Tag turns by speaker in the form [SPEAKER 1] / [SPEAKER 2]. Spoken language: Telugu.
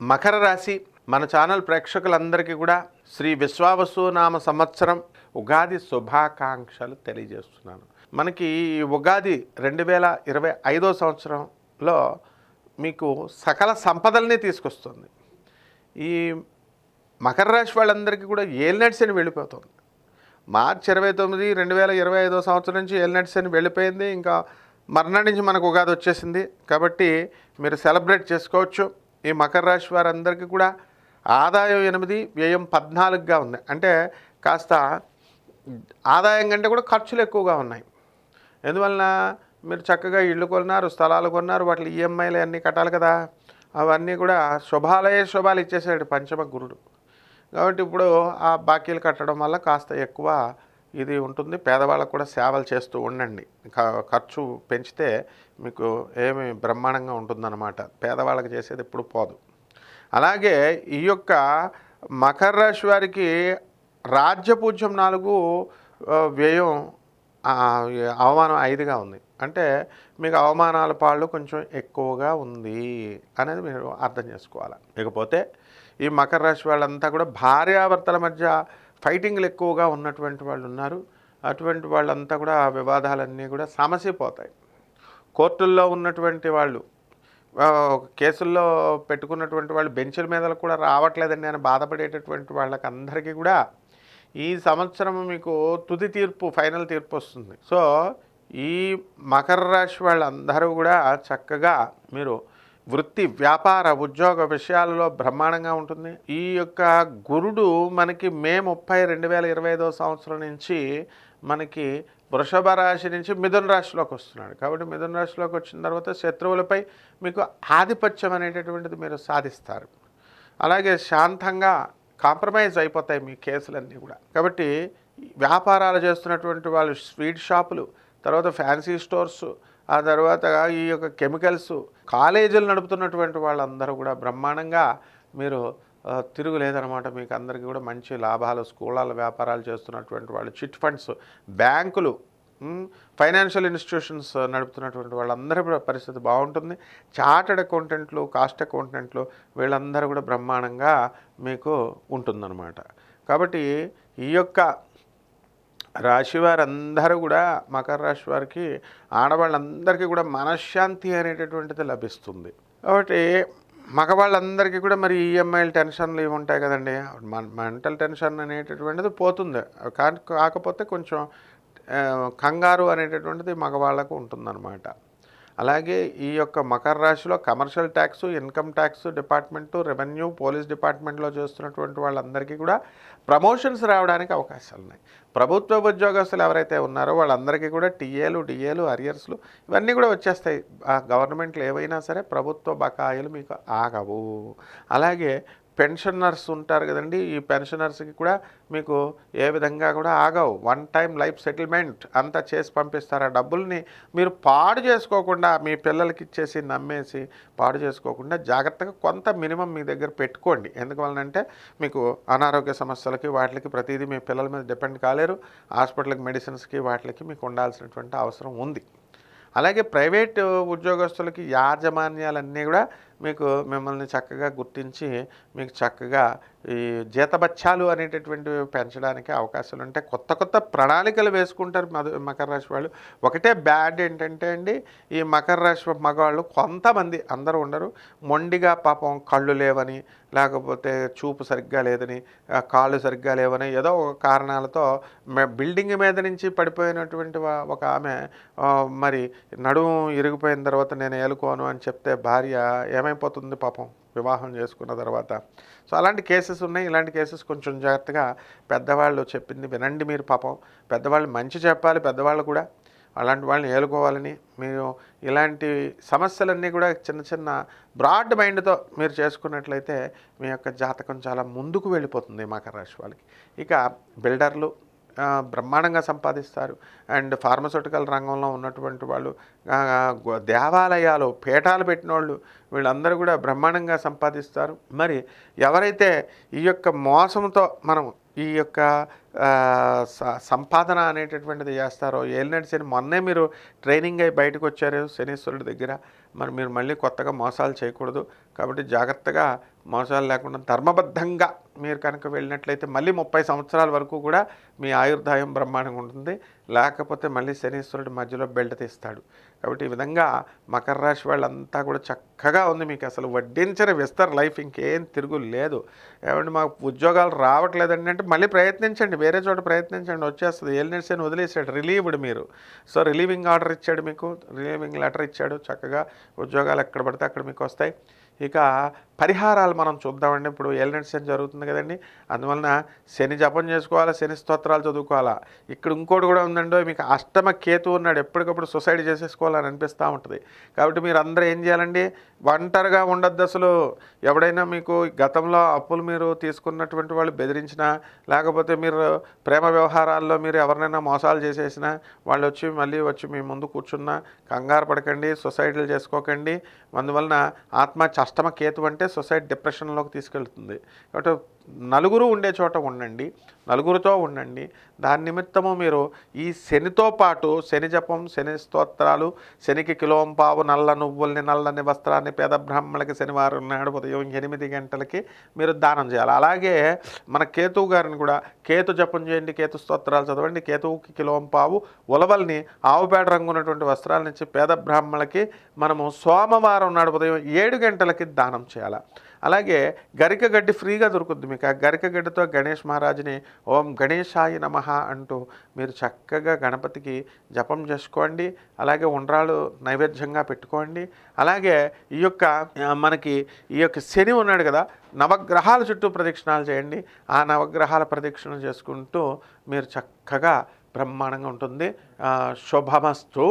[SPEAKER 1] మకర రాశి మన ఛానల్ ప్రేక్షకులందరికీ కూడా శ్రీ విశ్వావసునామ సంవత్సరం ఉగాది శుభాకాంక్షలు తెలియజేస్తున్నాను. మనకి ఈ ఉగాది 2025 సంవత్సరంలో మీకు సకల సంపదల్ని తీసుకొస్తుంది. ఈ మకర రాశి వాళ్ళందరికీ కూడా ఏలినాటి శని వెళ్ళిపోతుంది. మార్చి 29, 2025 సంవత్సరం నుంచి ఏలినాటి శని వెళ్ళిపోయింది. ఇంకా మర్నాటి నుంచి మనకు ఉగాది వచ్చేసింది. కాబట్టి మీరు సెలబ్రేట్ చేసుకోవచ్చు. ఈ మకర రాశి వారందరికీ కూడా ఆదాయం 8, వ్యయం 14గా ఉంది. అంటే కాస్త ఆదాయం కంటే కూడా ఖర్చులు ఎక్కువగా ఉన్నాయి. ఎందువలన మీరు చక్కగా ఇళ్ళు కొన్నారు, స్థలాలు కొన్నారు, వాటి ఈఎంఐలు అన్నీ కట్టాలి కదా. అవన్నీ కూడా శుభాలు ఇచ్చేసాడు పంచమ గురుడు. కాబట్టి ఇప్పుడు ఆ బాకీలు కట్టడం వల్ల కాస్త ఎక్కువ ఇది ఉంటుంది. పేదవాళ్ళకు కూడా సేవలు చేస్తూ ఉండండి. ఖర్చు పెంచితే మీకు ఏమి బ్రహ్మాండంగా ఉంటుందన్నమాట. పేదవాళ్ళకి చేసేది ఎప్పుడు పోదు. అలాగే ఈ యొక్క మకర రాశి వారికి రాజ్యపూజ్యం 4, వ్యయం అవమానం 5గా ఉంది. అంటే మీకు అవమానాల పాళ్ళు కొంచెం ఎక్కువగా ఉంది అనేది మీరు అర్థం చేసుకోవాలి. ఇకపోతే ఈ మకర రాశి వాళ్ళంతా కూడా భార్యాభర్తల మధ్య ఫైటింగ్లు ఎక్కువగా ఉన్నటువంటి వాళ్ళు ఉన్నారు. అటువంటి వాళ్ళంతా కూడా ఆ వివాదాలన్నీ కూడా సమసిపోతాయి. కోర్టుల్లో ఉన్నటువంటి వాళ్ళు, కేసుల్లో పెట్టుకున్నటువంటి వాళ్ళు బెంచుల మీద కూడా రావట్లేదని నేను బాధపడేటటువంటి వాళ్ళకి అందరికీ కూడా ఈ సంవత్సరం మీకు తుది తీర్పు, ఫైనల్ తీర్పు వస్తుంది. సో ఈ మకర రాశి వాళ్ళందరూ కూడా చక్కగా మీరు వృత్తి, వ్యాపార, ఉద్యోగ విషయాలలో బ్రహ్మాండంగా ఉంటుంది. ఈ యొక్క గురుడు మనకి మే 30, 2025 సంవత్సరం నుంచి మనకి వృషభ రాశి నుంచి మిథున రాశిలోకి వస్తున్నాడు. కాబట్టి మిథున రాశిలోకి వచ్చిన తర్వాత శత్రువులపై మీకు ఆధిపత్యం అనేటటువంటిది మీరు సాధిస్తారు. అలాగే శాంతంగా కాంప్రమైజ్ అయిపోతాయి మీ కేసులన్నీ కూడా. కాబట్టి వ్యాపారాలు చేస్తున్నటువంటి వాళ్ళు, స్వీట్ షాపులు, తర్వాత ఫ్యాన్సీ స్టోర్స్, ఆ తర్వాత ఈ యొక్క కెమికల్స్, కాలేజీలు నడుపుతున్నటువంటి వాళ్ళందరూ కూడా బ్రహ్మాండంగా మీరు తిరుగులేదనమాట. మీకు అందరికీ కూడా మంచి లాభాలు. స్కూళ్ళ వ్యాపారాలు చేస్తున్నటువంటి వాళ్ళు, చిట్ ఫండ్స్, బ్యాంకులు, ఫైనాన్షియల్ ఇన్స్టిట్యూషన్స్ నడుపుతున్నటువంటి వాళ్ళందరూ కూడా పరిస్థితి బాగుంటుంది. చార్టెడ్ అకౌంటెంట్లు, కాస్ట్ అకౌంటెంట్లు వీళ్ళందరూ కూడా బ్రహ్మాండంగా మీకు ఉంటుందన్నమాట. కాబట్టి ఈ యొక్క రాశి వారందరూ కూడా మకర రాశి వారికి, ఆడవాళ్ళందరికీ కూడా మనశ్శాంతి అనేటటువంటిది లభిస్తుంది. కాబట్టి మగవాళ్ళందరికీ కూడా మరి ఈఎంఐలు, టెన్షన్లు ఇవి ఉంటాయి కదండి. మెంటల్ టెన్షన్ అనేటటువంటిది పోతుంది. కాకపోతే కొంచెం కంగారు అనేటటువంటిది మగవాళ్ళకు ఉంటుందన్నమాట. అలాగే ఈ యొక్క మకర రాశిలో commercial tax, income tax department, revenue, police డిపార్ట్మెంట్లో చేస్తున్నటువంటి వాళ్ళందరికీ కూడా ప్రమోషన్స్ రావడానికి అవకాశాలు ఉన్నాయి. ప్రభుత్వ ఉద్యోగస్తులు ఎవరైతే ఉన్నారో వాళ్ళందరికీ కూడా టీఏలు, డిఏలు, అరియర్స్లు ఇవన్నీ కూడా వచ్చేస్తాయి. గవర్నమెంట్లు ఏవైనా సరే ప్రభుత్వ బకాయిలు మీకు ఆగవు. అలాగే పెన్షనర్స్ ఉంటారు కదండి, ఈ పెన్షనర్స్కి కూడా మీకు ఏ విధంగా కూడా ఆగవు. 1 టైం లైఫ్ సెటిల్మెంట్ అంతా చేసి పంపిస్తారు. ఆ డబ్బుల్ని మీరు పాడు చేసుకోకుండా, మీ పిల్లలకి ఇచ్చేసి నమ్మేసి పాడు చేసుకోకుండా జాగ్రత్తగా కొంత మినిమం మీ దగ్గర పెట్టుకోండి. ఎందువలనంటే మీకు అనారోగ్య సమస్యలకి వాటికి ప్రతిదీ మీ పిల్లల మీద డిపెండ్ కాలేరు. హాస్పిటల్కి, మెడిసిన్స్కి వాటికి మీకు ఉండాల్సినటువంటి అవసరం ఉంది. అలాగే ప్రైవేటు ఉద్యోగస్తులకి యాజమాన్యాలన్నీ కూడా మీకు మిమ్మల్ని చక్కగా గుర్తించి మీకు చక్కగా ఈ జీతబత్యాలు అనేటటువంటివి పెంచడానికి అవకాశాలు ఉంటాయి. కొత్త ప్రణాళికలు వేసుకుంటారు మకర రాశి వాళ్ళు. ఒకటే బ్యాడ్ ఏంటంటే అండి, ఈ మకర రాశి మగవాళ్ళు కొంతమంది, అందరూ ఉండరు, మొండిగా పాపం కళ్ళు లేవని, లేకపోతే చూపు సరిగ్గా లేదని, కాళ్ళు సరిగ్గా లేవని ఏదో ఒక కారణాలతో బిల్డింగ్ మీద నుంచి పడిపోయినటువంటి ఒక ఆమె మరి నడుము ఇరిగిపోయిన తర్వాత నేను ఏలుకోను అని చెప్తే భార్య ఏమైపోతుంది పాపం వివాహం చేసుకున్న తర్వాత. సో అలాంటి కేసెస్ ఉన్నాయి. ఇలాంటి కేసెస్ కొంచెం జాగ్రత్తగా పెద్దవాళ్ళు చెప్పింది వినండి. మీరు పాపం పెద్దవాళ్ళు మంచి చెప్పాలి. పెద్దవాళ్ళు కూడా అలాంటి వాళ్ళని ఏలుకోవాలని, మీరు ఇలాంటి సమస్యలన్నీ కూడా చిన్న బ్రాడ్ మైండ్తో మీరు చేసుకున్నట్లయితే మీ యొక్క జాతకం చాలా ముందుకు వెళ్ళిపోతుంది మకర రాశి వాళ్ళకి. ఇక బిల్డర్లు బ్రహ్మాండంగా సంపాదిస్తారు. అండ్ ఫార్మస్యూటికల్ రంగంలో ఉన్నటువంటి వాళ్ళు, దేవాలయాలు, పీఠాలు పెట్టిన వాళ్ళు, వీళ్ళందరూ కూడా బ్రహ్మాండంగా సంపాదిస్తారు. మరి ఎవరైతే ఈ యొక్క మోసంతో మనం ఈ యొక్క సంపాదన అనేటటువంటిది చేస్తారో, ఏలినాటి శని మొన్నే మీరు ట్రైనింగ్ అయి బయటకు వచ్చారు శనీశ్వరుడి దగ్గర, మరి మీరు మళ్ళీ కొత్తగా మోసాలు చేయకూడదు. కాబట్టి జాగ్రత్తగా మోసాలు లేకుండా ధర్మబద్ధంగా మీరు కనుక వెళ్ళినట్లయితే మళ్ళీ 30 సంవత్సరాల వరకు కూడా మీ ఆయుర్దాయం బ్రహ్మాండంగా ఉంటుంది. లేకపోతే మళ్ళీ శనీశ్వరుడు మధ్యలో బెల్ట్ తీస్తాడు. కాబట్టి ఈ విధంగా మకర రాశి వాళ్ళంతా కూడా చక్కగా ఉంది. మీకు అసలు వడ్డించిన విస్తర్ లైఫ్, ఇంకేం తిరుగు లేదు. ఏమంటే మాకు ఉద్యోగాలు రావట్లేదండి అంటే మళ్ళీ ప్రయత్నించండి, వేరే చోట ప్రయత్నించండి, వచ్చేస్తుంది. ఏలినాటి శని వదిలేసాడు, రిలీవ్డ్ మీరు. సో రిలీవింగ్ ఆర్డర్ ఇచ్చాడు, మీకు రిలీవింగ్ లెటర్ ఇచ్చాడు. చక్కగా ఉద్యోగాలు ఎక్కడ పడితే అక్కడ మీకు వస్తాయి. ఇక పరిహారాలు మనం చూద్దామండి. ఇప్పుడు ఏలినాటి శని జరుగుతుంది కదండి, అందువలన శని జపం చేసుకోవాలా, శని స్తోత్రాలు చదువుకోవాలా. ఇక్కడ ఇంకోటి కూడా ఉందండో, మీకు అష్టమ కేతు ఉన్నాడు, ఎప్పటికప్పుడు సొసైడ్ చేసేసుకోవాలని అనిపిస్తూ ఉంటుంది. కాబట్టి మీరు అందరూ ఏం చేయాలండి, ఒంటరిగా ఉండద్దు అసలు. ఎవడైనా మీకు గతంలో అప్పులు మీరు తీసుకున్నటువంటి వాళ్ళు బెదిరించినా, లేకపోతే మీరు ప్రేమ వ్యవహారాల్లో మీరు ఎవరినైనా మోసాలు చేసేసినా, వాళ్ళు వచ్చి మళ్ళీ వచ్చి మీ ముందు కూర్చున్నా కంగారు పడకండి, సొసైటీలు చేసుకోకండి. అందువలన ఆత్మహత్య అష్టమ కేతు అంటే సొసైటీ డిప్రెషన్లోకి తీసుకెళ్తుంది. కాబట్టి నలుగురు ఉండే చోట ఉండండి, నలుగురితో ఉండండి. దాని నిమిత్తము మీరు ఈ శనితో పాటు శని జపం, శని స్తోత్రాలు, శనికి కిలోంపావు నల్ల నువ్వుల్ని, నల్లని వస్త్రాన్ని పేద బ్రాహ్మణులకి శనివారం నాడు ఉదయం 8 గంటలకి మీరు దానం చేయాలి. అలాగే మన కేతువు గారిని కూడా కేతు జపం చేయండి, కేతు స్తోత్రాలు చదవండి. కేతువుకి కిలోంపావు ఉలవల్ని, ఆవుపేడ రంగు ఉన్నటువంటి వస్త్రాలనిచ్చి పేద బ్రాహ్మణులకి మనము సోమవారం నాడు ఉదయం 7 గంటలకి దానం చేయాలి. అలాగే గరిక గడ్డి ఫ్రీగా దొరుకుద్ది మీకు. ఆ గరిక గడ్డితో గణేష్ మహారాజుని ఓం గణేశాయ నమః అంటూ మీరు చక్కగా గణపతికి జపం చేసుకోండి. అలాగే ఉండ్రాలు నైవేద్యంగా పెట్టుకోండి. అలాగే ఈ యొక్క మనకి ఈ యొక్క శని ఉన్నాడు కదా, నవగ్రహాల చుట్టూ ప్రదక్షిణాలు చేయండి. ఆ నవగ్రహాల ప్రదక్షిణలు చేసుకుంటూ మీరు చక్కగా బ్రహ్మాండంగా ఉంటుంది. శుభమస్తు.